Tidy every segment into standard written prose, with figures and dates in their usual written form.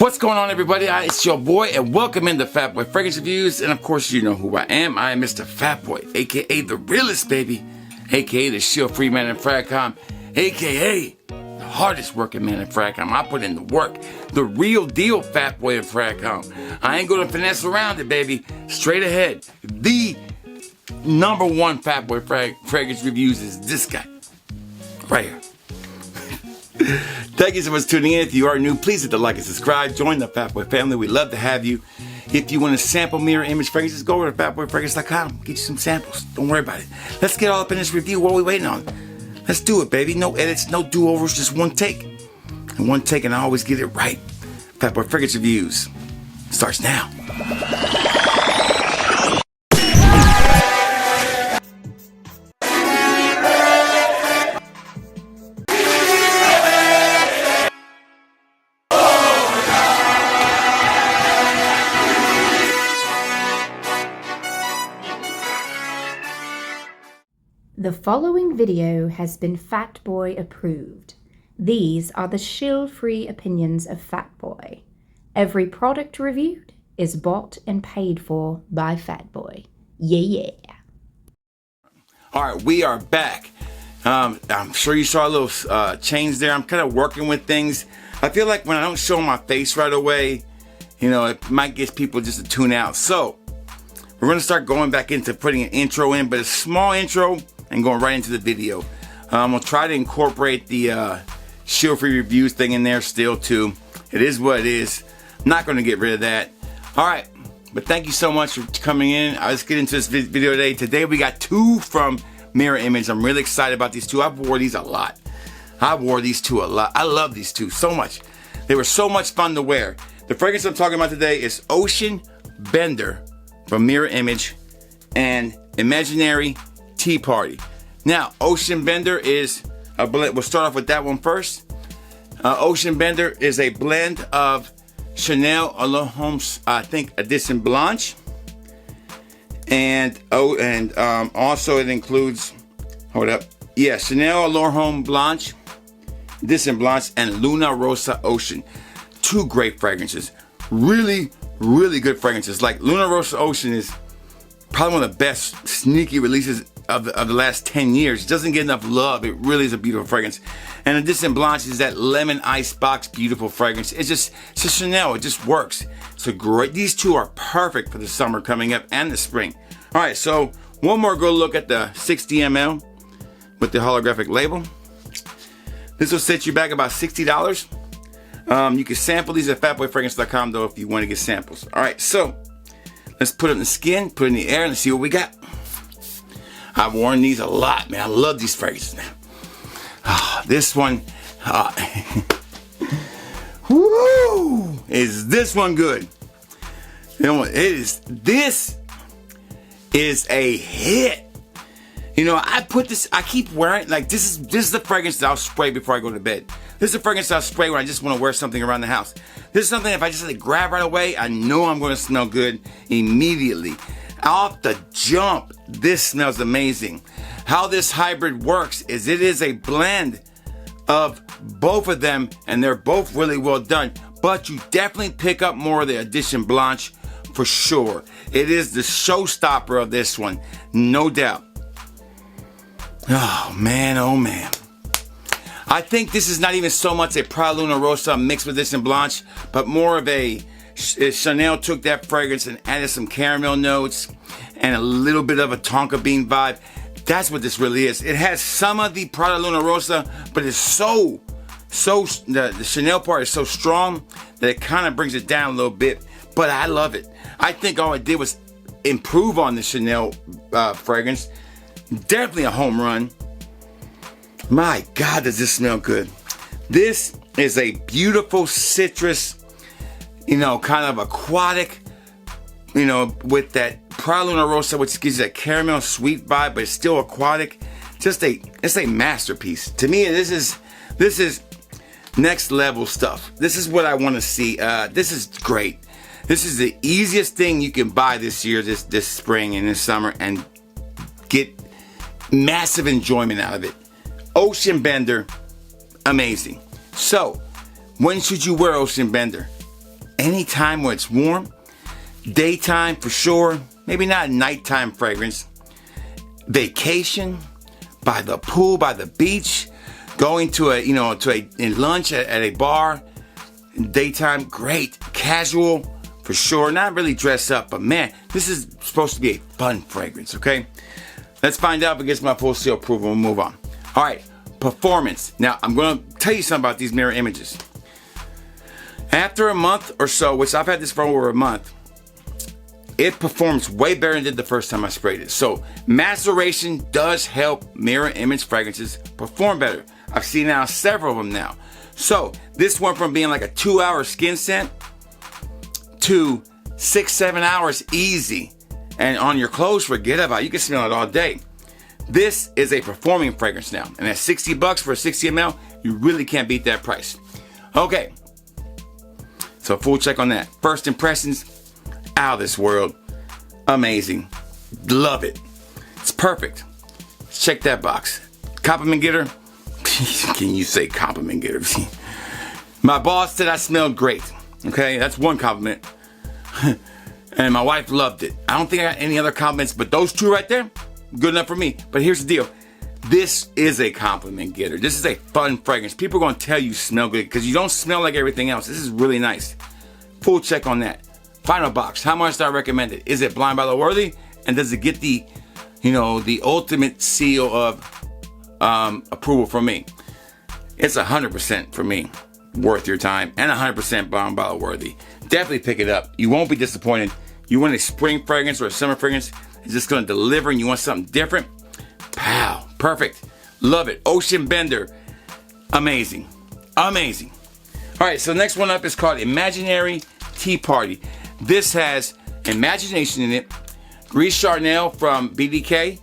What's going on, everybody? It's your boy, and welcome into Fat Boy Fragrance Reviews. And of course, you know who I am. I am Mr. Fat Boy, aka the realest, baby, aka the shield-free man in Fragcom, aka the hardest working man in Fragcom. I put in the work, the real deal Fat Boy in Fragcom. I ain't gonna finesse around it, baby. Straight ahead. The #1 Fat Boy Fragrance Reviews is this guy right here. Thank you so much for tuning in. If you are new, please hit the like and subscribe. Join the Fat Boy family. We'd love to have you. If you want to sample mirror image fragrances, go over to fatboyfragrance.com. Get you some samples. Don't worry about it. Let's get all up in this review. What are we waiting on? Let's do it, baby. No edits, no do-overs, just one take. And one take, and I always get it right. Fat Boy Fragrance Reviews starts now. The following video has been Fat Boy approved. These are the shield-free opinions of Fat Boy. Every product reviewed is bought and paid for by Fat Boy. Yeah. All right, we are back. I'm sure you saw a little change there. I'm kind of working with things. I feel like when I don't show my face right away, you know, it might get people just to tune out. So we're going to start going back into putting an intro in, but a small intro and going right into the video. We'll try to incorporate the shield-free reviews thing in there still too. It is what it is. I'm not going to get rid of that. All right, but thank you so much for coming in. Let's get into this video today. Today we got two from Mirror Image. I'm really excited about these two. I've wore these a lot. I wore these two a lot. I love these two so much. They were so much fun to wear. The fragrance I'm talking about today is Ocean Bender from Mirror Image and Imaginary Tea Party. Now, Ocean Bender is a blend. We'll start off with that one first. Ocean Bender is a blend of Chanel Allure Homme, I think, Edition Blanche, and also it includes, Chanel Allure Homme Blanche, Edition Blanche, and Luna Rossa Ocean. Two great fragrances. Really, really good fragrances. Like Luna Rossa Ocean is probably one of the best sneaky releases of the last 10 years. It doesn't get enough love. It really is a beautiful fragrance. And Edition Blanche is that lemon icebox beautiful fragrance. It's a Chanel. It just works. So great. These two are perfect for the summer coming up and the spring. All right, so one more good look at the 60 ml with the holographic label. This will set you back about $60. You can sample these at fatboyfragrance.com though if you want to get samples. All right, so let's put it in the skin, put it in the air, and let's see what we got. I've worn these a lot, man. I love these fragrances now. This one, woo! Is this one good? You know what? This is a hit. You know, I keep wearing, like, this is the fragrance that I'll spray before I go to bed. This is the fragrance I'll spray when I just want to wear something around the house. This is something if I just grab right away, I know I'm going to smell good immediately. Off the jump, this smells amazing. How this hybrid works is it is a blend of both of them, and they're both really well done. But you definitely pick up more of the Edition Blanche for sure. It is the showstopper of this one, no doubt. Oh man, oh man. I think this is not even so much a Prada Luna Rossa mixed with Edition Blanche, but more of a Chanel took that fragrance and added some caramel notes and a little bit of a tonka bean vibe. That's what this really is. It has some of the Prada Luna Rossa, but it's the Chanel part is so strong that it kind of brings it down a little bit. But I love it. I think all it did was improve on the Chanel fragrance. Definitely a home run. My God, does this smell good. This is a beautiful citrus, you know, kind of aquatic, you know, with that Prada Luna Rossa, which gives you that caramel sweet vibe, but it's still aquatic. It's a masterpiece. To me, this is next level stuff. This is what I want to see. This is great. This is the easiest thing you can buy this year, this spring and this summer, and get massive enjoyment out of it. Ocean Bender, amazing. So, when should you wear Ocean Bender? anytime when it's warm. Daytime for sure, maybe not a nighttime fragrance. Vacation, by the pool, by the beach, going to a lunch at a bar. Daytime, great. Casual, for sure. Not really dress up, but man, this is supposed to be a fun fragrance, okay? Let's find out if it gets my full seal approval. We'll move on. All right, performance. Now, I'm going to tell you something about these mirror images. After a month or so, which I've had this for over a month, it performs way better than it did the first time I sprayed it. So maceration does help mirror image fragrances perform better. I've seen now several of them now. So this went from being like a 2-hour skin scent to 6-7 hours easy. And on your clothes, forget about it. You can smell it all day. This is a performing fragrance now. And at $60 for a 60 ml, you really can't beat that price. Okay. So full check on that. First impressions, out of this world. Amazing. Love it. It's perfect. Let's check that box. Compliment getter. Can you say compliment getter? My boss said I smelled great. Okay, that's one compliment. And my wife loved it. I don't think I got any other compliments, but those two right there, good enough for me. But here's the deal. This is a compliment getter. This is a fun fragrance. People are going to tell you smell good because you don't smell like everything else. This is really nice. Full check on that. Final box. How much do I recommend it? Is it blind buy worthy? And does it get the, the ultimate seal of approval from me? It's 100% for me. Worth your time and 100% blind buy worthy. Definitely pick it up. You won't be disappointed. You want a spring fragrance or a summer fragrance? It's just going to deliver and you want something different? Pow. Perfect. Love it. Ocean Bender. Amazing. Amazing. All right, so the next one up is called Imaginary Tea Party. This has Imagination in it, Gris Charnel from BDK,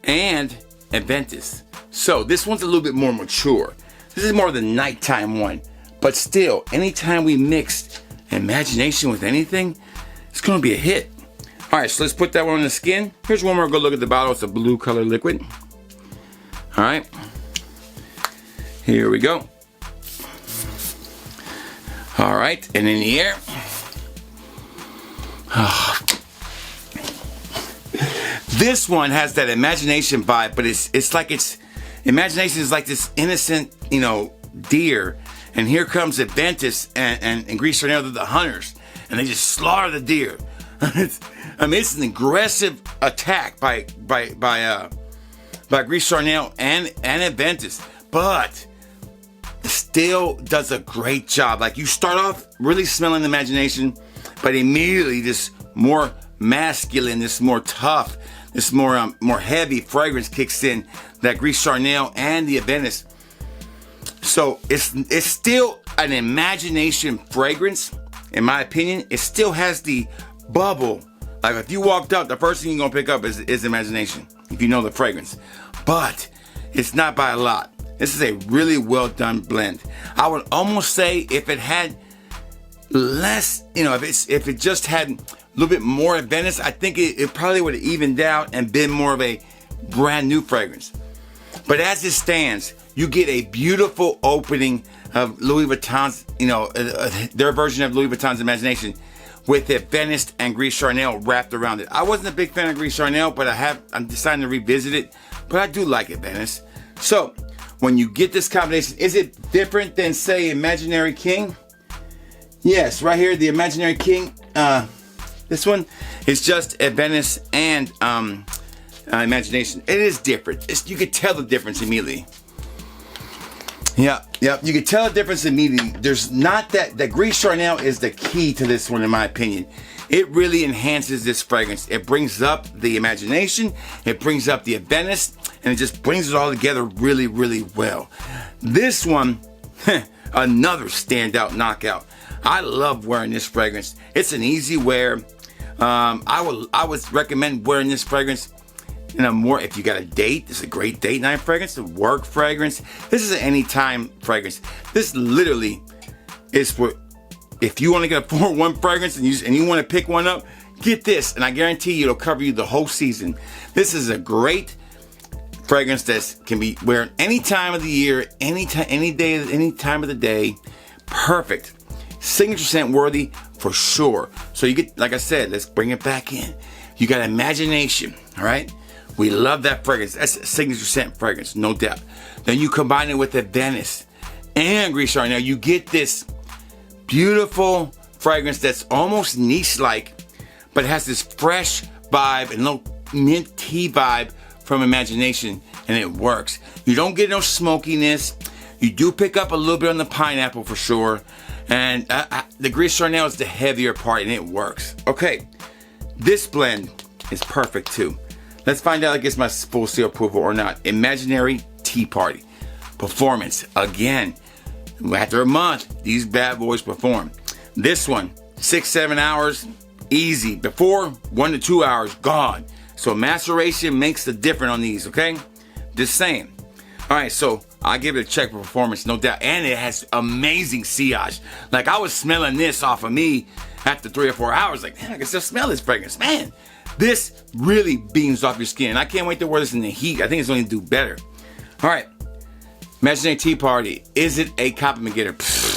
and Aventus. So this one's a little bit more mature. This is more the nighttime one. But still, anytime we mix imagination with anything, it's going to be a hit. All right, so let's put that one on the skin. Here's one more good look at the bottle. It's a blue color liquid. All right. Here we go. All right, and in the air. Oh. This one has that imagination vibe, but imagination is like this innocent, deer. And here comes Aventus and Gris Charnel, they're the hunters, and they just slaughter the deer. It's an aggressive attack by Gris Charnel and Aventus, but still does a great job. Like you start off really smelling imagination, but immediately this more masculine, this more tough, this more heavy fragrance kicks in, that Gris Charnel and the Aventus. So it's still an imagination fragrance, in my opinion. It still has the bubble. Like if you walked up, the first thing you're gonna pick up is imagination, if you know the fragrance. But it's not by a lot. This is a really well done blend. I would almost say if it had less, if it just had a little bit more Aventus, I think it probably would have evened out and been more of a brand new fragrance. But as it stands, you get a beautiful opening of Louis Vuitton's, their version of Louis Vuitton's Imagination with Aventus and Gris Charnel wrapped around it. I wasn't a big fan of Gris Charnel, but I'm deciding to revisit it. But I do like Aventus. So when you get this combination, is it different than, say, Imaginary King? Yes, right here, the Imaginary King. This one is just Aventus and Imagination. It is different. You can tell the difference immediately. Yeah, you can tell the difference immediately. There's not that Gris Charnel is the key to this one, in my opinion. It really enhances this fragrance. It brings up the imagination, it brings up the Aventus, and it just brings it all together really, really well. This one, another standout knockout. I love wearing this fragrance. It's an easy wear. I would recommend wearing this fragrance if you got a date. This is a great date night fragrance, a work fragrance. This is an anytime fragrance. This literally is for if you want to get a one fragrance and you want to pick one up, get this, and I guarantee you it'll cover you the whole season. This is a great fragrance that can be wearing any time of the year, any day, any time of the day. Perfect. signature scent worthy for sure. So you get, like I said, let's bring it back in. You got imagination, all right? We love that fragrance. That's a signature scent fragrance, no doubt. Then you combine it with the Venice and Gris Chardonnay. You get this beautiful fragrance that's almost niche-like, but it has this fresh vibe and little mint tea vibe from imagination, and it works. You don't get no smokiness. You do pick up a little bit on the pineapple for sure, and the Gris Chardonnay is the heavier part, and it works. Okay, this blend is perfect too. Let's find out if it gets my full seal approval or not. Imaginary Tea Party. Performance, again, after a month, these bad boys perform. This one, 6-7 hours, easy. Before, 1 to 2 hours, gone. So maceration makes the difference on these, okay? Just saying. All right, so I give it a check for performance, no doubt. And it has amazing sillage. Like, I was smelling this off of me after 3 or 4 hours. Like, man, I can still smell this fragrance. Man, this really beams off your skin. And I can't wait to wear this in the heat. I think it's going to do better. All right. Imaginary Tea Party. Is it a compliment getter? Pfft.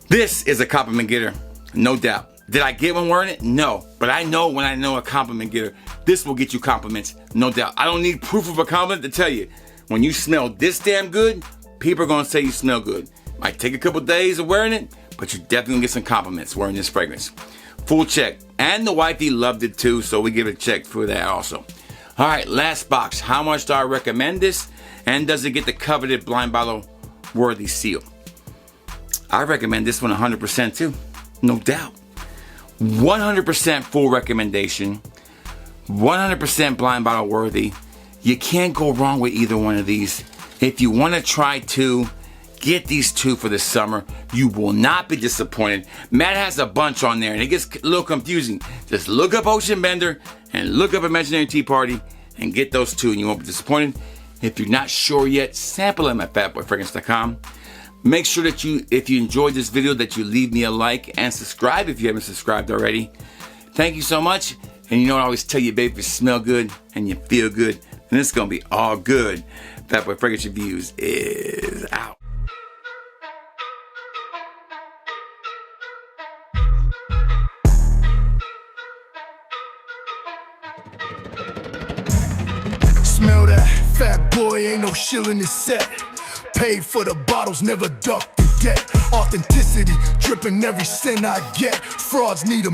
This is a compliment getter, no doubt. Did I get one wearing it? No. But I know when I know a compliment getter, this will get you compliments, no doubt. I don't need proof of a compliment to tell you. When you smell this damn good, people are going to say you smell good. Might take a couple days of wearing it, but you're definitely going to get some compliments wearing this fragrance. Full check. And the wifey loved it too, so we give it a check for that also. All right, last box. How much do I recommend this? And does it get the coveted blind bottle worthy seal? I recommend this one 100% too, no doubt. 100% full recommendation, 100% blind bottle worthy. You can't go wrong with either one of these. If you want to try two, get these two for the summer. You will not be disappointed. Matt has a bunch on there and it gets a little confusing. Just look up Ocean Bender and look up Imaginary Tea Party and get those two and you won't be disappointed. If you're not sure yet, sample them at fatboyfragrance.com. Make sure that if you enjoyed this video, that you leave me a like and subscribe if you haven't subscribed already. Thank you so much. And you know what I always tell you, babe, if you smell good and you feel good, then it's going to be all good. Fat Boy Fragrance Reviews is out. Smell that, fat boy, ain't no shilling this set. Paid for the bottles, never duck the debt. Authenticity, dripping every cent I get. Frauds need a